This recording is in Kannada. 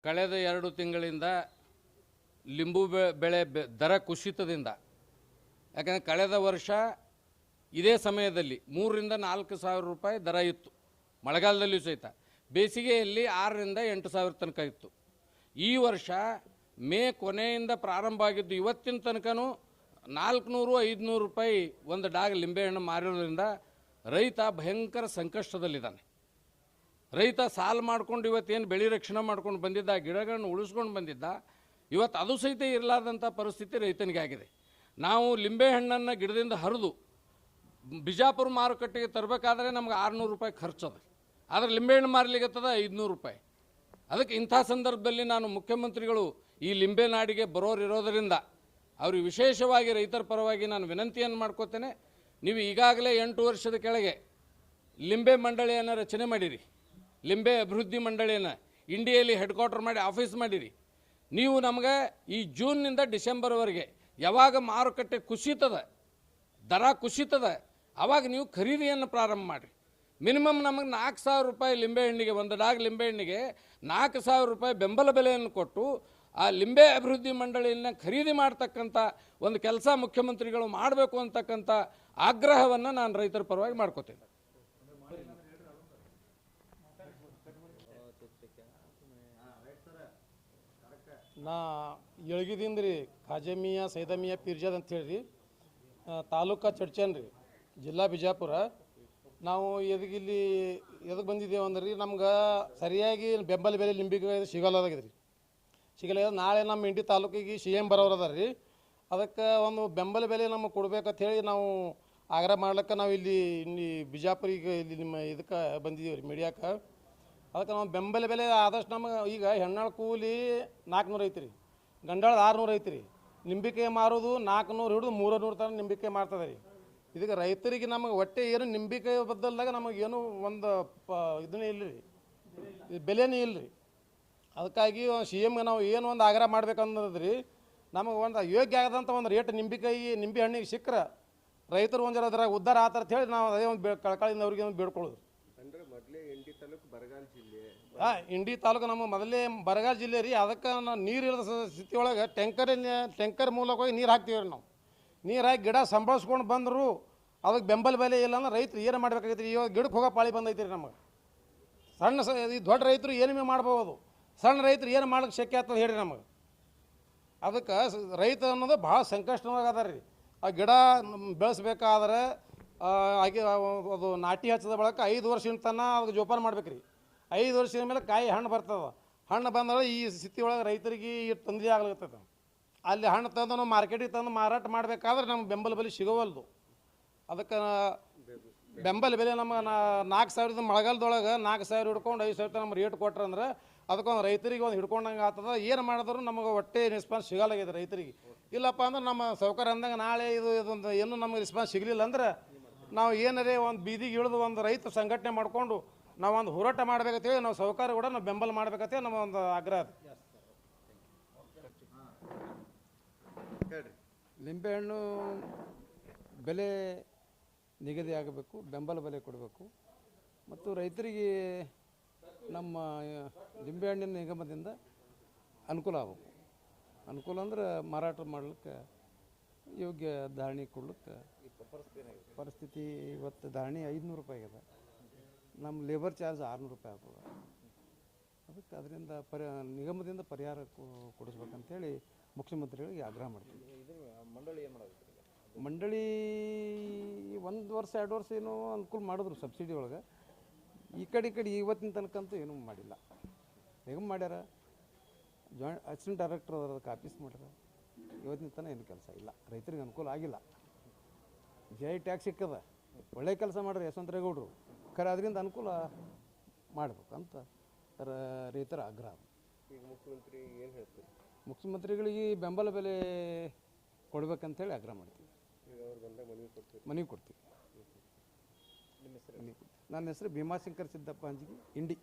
ಕಳೆದ 2 ತಿಂಗಳಿಂದ ಲಿಂಬು ಬೆಳೆ ದರ ಕುಸಿತದಿಂದ, ಯಾಕಂದರೆ ಕಳೆದ ವರ್ಷ ಇದೇ ಸಮಯದಲ್ಲಿ 3 ರಿಂದ 4 ಸಾವಿರ ರೂಪಾಯಿ ದರ ಇತ್ತು. ಮಳೆಗಾಲದಲ್ಲಿಯೂ ಸಹಿತ ಬೇಸಿಗೆಯಲ್ಲಿ 6 ರಿಂದ 8 ಸಾವಿರ ತನಕ ಇತ್ತು. ಈ ವರ್ಷ ಮೇ ಕೊನೆಯಿಂದ ಪ್ರಾರಂಭ ಆಗಿದ್ದು ಇವತ್ತಿನ ತನಕನೂ 400-500 ರೂಪಾಯಿ ಒಂದು ಡಾಗ್ ಲಿಂಬೆಹಣ್ಣು ಮಾರಿರೋದ್ರಿಂದ ರೈತ ಭಯಂಕರ ಸಂಕಷ್ಟದಲ್ಲಿದ್ದಾನೆ. ರೈತ ಸಾಲ ಮಾಡ್ಕೊಂಡು ಇವತ್ತೇನು ಬೆಳೆ ರಕ್ಷಣೆ ಮಾಡ್ಕೊಂಡು ಬಂದಿದ್ದ, ಗಿಡಗಳನ್ನು ಉಳಿಸ್ಕೊಂಡು ಬಂದಿದ್ದ, ಇವತ್ತು ಅದು ಸಹಿತ ಇರಲಾರ್ದಂಥ ಪರಿಸ್ಥಿತಿ ರೈತನಿಗೆ ಆಗಿದೆ. ನಾವು ಲಿಂಬೆಹಣ್ಣನ್ನು ಗಿಡದಿಂದ ಹರಿದು ಬಿಜಾಪುರ ಮಾರುಕಟ್ಟೆಗೆ ತರಬೇಕಾದ್ರೆ ನಮ್ಗೆ 600 ರೂಪಾಯಿ ಖರ್ಚದ, ಆದರೆ ಲಿಂಬೆಹಣ್ಣು ಮಾರಲಿಕ್ಕತ್ತದ 500 ರೂಪಾಯಿ. ಅದಕ್ಕೆ ಇಂಥ ಸಂದರ್ಭದಲ್ಲಿ ನಾನು ಮುಖ್ಯಮಂತ್ರಿಗಳು ಈ ಲಿಂಬೆ ನಾಡಿಗೆ ಬರೋರಿರೋದರಿಂದ ಅವ್ರಿಗೆ ವಿಶೇಷವಾಗಿ ರೈತರ ಪರವಾಗಿ ನಾನು ವಿನಂತಿಯನ್ನು ಮಾಡ್ಕೋತೇನೆ. ನೀವು ಈಗಾಗಲೇ 8 ವರ್ಷದ ಕೆಳಗೆ ಲಿಂಬೆ ಮಂಡಳಿಯನ್ನು ರಚನೆ ಮಾಡಿರಿ, ಲಿಂಬೆ ಅಭಿವೃದ್ಧಿ ಮಂಡಳಿಯನ್ನು ಇಂಡಿಯಲ್ಲಿ ಹೆಡ್ ಕ್ವಾರ್ಟರ್ ಮಾಡಿ ಆಫೀಸ್ ಮಾಡಿರಿ. ನೀವು ನಮಗೆ ಈ ಜೂನ್ನಿಂದ ಡಿಸೆಂಬರ್ವರೆಗೆ ಯಾವಾಗ ಮಾರುಕಟ್ಟೆ ಕುಸಿತದ, ದರ ಕುಸಿತದ, ಆವಾಗ ನೀವು ಖರೀದಿಯನ್ನು ಪ್ರಾರಂಭ ಮಾಡಿರಿ. ಮಿನಿಮಮ್ ನಮಗೆ 4,000 ರೂಪಾಯಿ ಲಿಂಬೆಹಣ್ಣಿಗೆ, ಒಂದು ಡಾಗ್ ಲಿಂಬೆಹಣ್ಣಿಗೆ 4,000 ರೂಪಾಯಿ ಬೆಂಬಲ ಬೆಲೆಯನ್ನು ಕೊಟ್ಟು ಆ ಲಿಂಬೆ ಅಭಿವೃದ್ಧಿ ಮಂಡಳಿಯನ್ನು ಖರೀದಿ ಮಾಡ್ತಕ್ಕಂಥ ಒಂದು ಕೆಲಸ ಮುಖ್ಯಮಂತ್ರಿಗಳು ಮಾಡಬೇಕು ಅಂತಕ್ಕಂಥ ಆಗ್ರಹವನ್ನು ನಾನು ರೈತರ ಪರವಾಗಿ ಮಾಡ್ಕೋತೇನೆ. ನಾ ಯಳಗಿದಿಂದ ರೀ ಖಾಜಮಿಯಾ ಸೈದಮಿಯಾ ಪಿರ್ಜಾದ್ ಅಂತ ಹೇಳಿ ತಾಲೂಕಾ ಚಡ್ಚನ್ ರೀ, ಜಿಲ್ಲಾ ಬಿಜಾಪುರ. ನಾವು ಎದಕ್ಕೆ ಬಂದಿದ್ದೇವೆ ಅಂದ್ರೆ ರೀ, ನಮ್ಗೆ ಸರಿಯಾಗಿ ಬೆಂಬಲ ಬೆಲೆ ಲಿಂಬಿಗೆ ಸಿಗಲ್ಲದಾಗಿದೆ ರೀ, ಸಿಗಲ್ಲ. ನಾಳೆ ನಮ್ಮ ಇಂಡಿ ತಾಲೂಕಿಗೆ CM ಬರೋರು ಅದಾರ ರೀ. ಅದಕ್ಕೆ ಒಂದು ಬೆಂಬಲ ಬೆಲೆ ನಮಗೆ ಕೊಡ್ಬೇಕಂತ ಹೇಳಿ ನಾವು ಆಗ್ರಹ ಮಾಡ್ಲಿಕ್ಕೆ ನಾವು ಇಲ್ಲಿ ಬಿಜಾಪುರಿಗೆ ಇಲ್ಲಿ ನಿಮ್ಮ ಇದಕ್ಕೆ ಬಂದಿದ್ದೀವಿ ರೀ, ಮೀಡಿಯಾಕ್ಕೆ. ಅದಕ್ಕೆ ನಾವು ಬೆಂಬಲ ಬೆಲೆ ಆದಷ್ಟು ನಮಗೆ ಈಗ ಹೆಣ್ಣಾಳ ಕೂಲಿ 400 ಐತಿ ರೀ, ಗಂಡಾಳ 600 ಐತಿ ರೀ. ನಿಂಬಿಕಾಯಿ ಮಾರೋದು 400 ಹಿಡಿದು 300 ತನಕ ನಿಂಬಿಕಾಯಿ ಮಾರ್ತದೆ ರೀ. ಇದಕ್ಕೆ ರೈತರಿಗೆ ನಮಗೆ ಒಟ್ಟೆ ಏನು ನಿಂಬಿಕಾಯಿ ಬದಲಾಗ ನಮಗೇನು ಒಂದು ಇದನ್ನೇ ಇಲ್ಲ ರೀ, ಬೆಲೆನೇ ಇಲ್ಲ ರೀ. ಅದಕ್ಕಾಗಿ CMಗೆ ನಾವು ಏನು ಒಂದು ಆಗ್ರಹ ಮಾಡ್ಬೇಕಂದ್ರಿ, ನಮಗೆ ಒಂದು ಯೋಗ್ಯ ಆಗದಂಥ ಒಂದು ರೇಟ್ ನಿಂಬೆ ಹಣ್ಣಿಗೆ ಸಿಕ್ಕರೆ ರೈತರು ಒಂದು ಅದ್ರಾಗ ಉದ್ಧಾರ ಆತರ ಅಂತ ಹೇಳಿ ನಾವು ಅದೇ ಒಂದು ಕಳಕಳಿಯಿಂದ ಅವ್ರಿಗೆ ಒಂದು ಬೇಡ್ಕೊಳ್ಳೋದು. ಇಂಡಿ ತಾಲೂಕು ನಮ್ಮ ಮೊದಲೇ ಬರಗಾಲ ಜಿಲ್ಲೆ ರೀ. ಅದಕ್ಕೆ ನಾವು ನೀರು ಇಲ್ಲದ ಸ್ಥಿತಿ ಒಳಗೆ ಟ್ಯಾಂಕರ್ ಮೂಲಕವಾಗಿ ನೀರು ಹಾಕ್ತೀವಿ ರೀ. ನಾವು ನೀರು ಹಾಕಿ ಗಿಡ ಸಂಭಾಳಿಸ್ಕೊಂಡು ಬಂದರು ಅದಕ್ಕೆ ಬೆಂಬಲ ಬೆಲೆ ಇಲ್ಲ ಅಂದ್ರೆ ರೈತರು ಏನು ಮಾಡ್ಬೇಕಾಗೈತಿ ರೀ. ಇವಾಗ ಗಿಡಕ್ಕೆ ಹೋಗೋ ಪಾಳಿ ಬಂದೈತಿ ರೀ ನಮಗೆ. ಈ ದೊಡ್ಡ ರೈತರು ಏನೇನು ಮಾಡ್ಬೋದು, ಸಣ್ಣ ರೈತರು ಏನು ಮಾಡೋಕ್ಕೆ ಶಕ್ಯ ಆಗ್ತದೆ ಹೇಳಿ ನಮಗೆ. ಅದಕ್ಕೆ ರೈತ ಅನ್ನೋದು ಭಾಳ ಸಂಕಷ್ಟವಾಗಿ ಅದ ರೀ. ಆ ಗಿಡ ಬೆಳೆಸ್ಬೇಕಾದ್ರೆ ಅದು ನಾಟಿ ಹಚ್ಚದ ಬಳಕ 5 ವರ್ಷದ ತನಕ ಅದಕ್ಕೆ ಜೋಪಾನ ಮಾಡ್ಬೇಕು ರೀ. 5 ವರ್ಷದ ಮೇಲೆ ಕಾಯಿ ಹಣ್ಣು ಬರ್ತದೆ. ಹಣ್ಣು ಬಂದಾಗ ಈ ಸ್ಥಿತಿ ಒಳಗೆ ರೈತರಿಗೆ ತೊಂದರೆ ಆಗ್ಲಿರ್ತದೆ. ಅಲ್ಲಿ ಹಣ್ಣು ತಂದು ನಾವು ಮಾರ್ಕೆಟಿಗೆ ತಂದು ಮಾರಾಟ ಮಾಡಬೇಕಾದ್ರೆ ನಮ್ಗೆ ಬೆಂಬಲ ಬೆಲೆ ಸಿಗೋವಲ್ದು. ಅದಕ್ಕೆ ಬೆಂಬಲ ಬೆಲೆ ನಮ್ಮ 4,000 ಮಳೆಗಾಲದೊಳಗೆ 4,000 ಹಿಡ್ಕೊಂಡು 5,000 ನಮ್ಮ ರೇಟ್ ಕೊಟ್ರೆ ಅಂದ್ರೆ ಅದಕ್ಕೊಂದು ರೈತರಿಗೆ ಒಂದು ಹಿಡ್ಕೊಂಡಂಗೆ ಆಗ್ತದೆ. ಏನು ಮಾಡಿದ್ರು ನಮಗೆ ಒಟ್ಟೆ ರೆಸ್ಪಾನ್ಸ್ ಸಿಗಲಾಗಿದೆ ರೈತರಿಗೆ. ಇಲ್ಲಪ್ಪ ಅಂದ್ರೆ ನಮ್ಮ ಸೌಕರ್ಯ ಅಂದಂಗೆ ನಾಳೆ ಇದೊಂದು ಏನು ನಮಗೆ ರೆಸ್ಪಾನ್ಸ್ ಸಿಗಲಿಲ್ಲ ಅಂದ್ರೆ ನಾವು ಏನಾರೇ ಒಂದು ಬೀದಿಗೆ ಇಳಿದು ಒಂದು ರೈತ ಸಂಘಟನೆ ಮಾಡಿಕೊಂಡು ನಾವು ಒಂದು ಹೋರಾಟ ಮಾಡಬೇಕಂತೇಳಿ ನಾವು ಸೌಕರ್ಯ ಕೂಡ ನಾವು ಬೆಂಬಲ ಮಾಡಬೇಕಂತೇಳಿ ನಮ್ಮ ಒಂದು ಆಗ್ರಹ ಅದು. ಲಿಂಬೆಹಣ್ಣು ಬೆಲೆ ನಿಗದಿ ಆಗಬೇಕು, ಬೆಂಬಲ ಬೆಲೆ ಕೊಡಬೇಕು ಮತ್ತು ರೈತರಿಗೆ ನಮ್ಮ ಲಿಂಬೆಹಣ್ಣಿನ ನಿಗಮದಿಂದ ಅನುಕೂಲ ಆಗಬೇಕು. ಅನುಕೂಲ ಅಂದ್ರೆ ಮಾರಾಟ ಮಾಡ್ಲಿಕ್ಕೆ ಯೋಗ್ಯ ಧಾರಣೆ ಕೊಡ್ಲಿಕ್ಕೆ ಪರಿಸ್ಥಿತಿ. ಇವತ್ತು ಧಾರಣೆ 500 ರೂಪಾಯಿ ಅದ, ನಮ್ಮ ಲೇಬರ್ ಚಾರ್ಜ್ 600 ರೂಪಾಯಿ ಆಗ್ತದೆ. ಅದಕ್ಕೆ ಅದರಿಂದ ನಿಗಮದಿಂದ ಪರಿಹಾರ ಕೊಡಿಸ್ಬೇಕಂತೇಳಿ ಮುಖ್ಯಮಂತ್ರಿಗಳಿಗೆ ಆಗ್ರಹ ಮಾಡ್ತೀವಿ. ಮಂಡಳಿ 1 ವರ್ಷ 2 ವರ್ಷ ಏನೋ ಅನುಕೂಲ ಮಾಡಿದ್ರು ಸಬ್ಸಿಡಿ ಒಳಗೆ. ಈ ಕಡೆ ಇವತ್ತಿನ ತನಕಂತೂ ಏನೂ ಮಾಡಿಲ್ಲ. ಹೇಗೆ ಮಾಡ್ಯಾರ, ಜಾಯಿಂಟ್ ಅಸಿಸ್ಟೆಂಟ್ ಡೈರೆಕ್ಟರ್ ಅದಕ್ಕೆ ಆಫೀಸ್ ಮಾಡ್ಯಾರ. ಇವತ್ತಿನ ತನಕ ಏನು ಕೆಲಸ ಇಲ್ಲ, ರೈತರಿಗೆ ಅನುಕೂಲ ಆಗಿಲ್ಲ. GI ಟ್ಯಾಕ್ಸ್ ಸಿಕ್ಕದ, ಒಳ್ಳೆ ಕೆಲಸ ಮಾಡ್ರಿ ಯಶವಂತರೇಗೌಡರು. ಖರೆ ಅದರಿಂದ ಅನುಕೂಲ ಮಾಡ್ಬೇಕಂತ ರೈತರ ಆಗ್ರಹ. ಮುಖ್ಯಮಂತ್ರಿ ಏನು ಹೇಳ್ತೀರಿ? ಮುಖ್ಯಮಂತ್ರಿಗಳಿಗೆ ಬೆಂಬಲ ಬೆಲೆ ಕೊಡ್ಬೇಕಂತೇಳಿ ಆಗ್ರಹ ಮಾಡ್ತೀವಿ. ಮನವಿ ಕೊಡ್ತೀವಿ. ನನ್ನ ಹೆಸರು ಭೀಮಾಶಂಕರ್ ಸಿದ್ದಪ್ಪ ಅಂಜಿಗಿ, ಇಂಡಿ.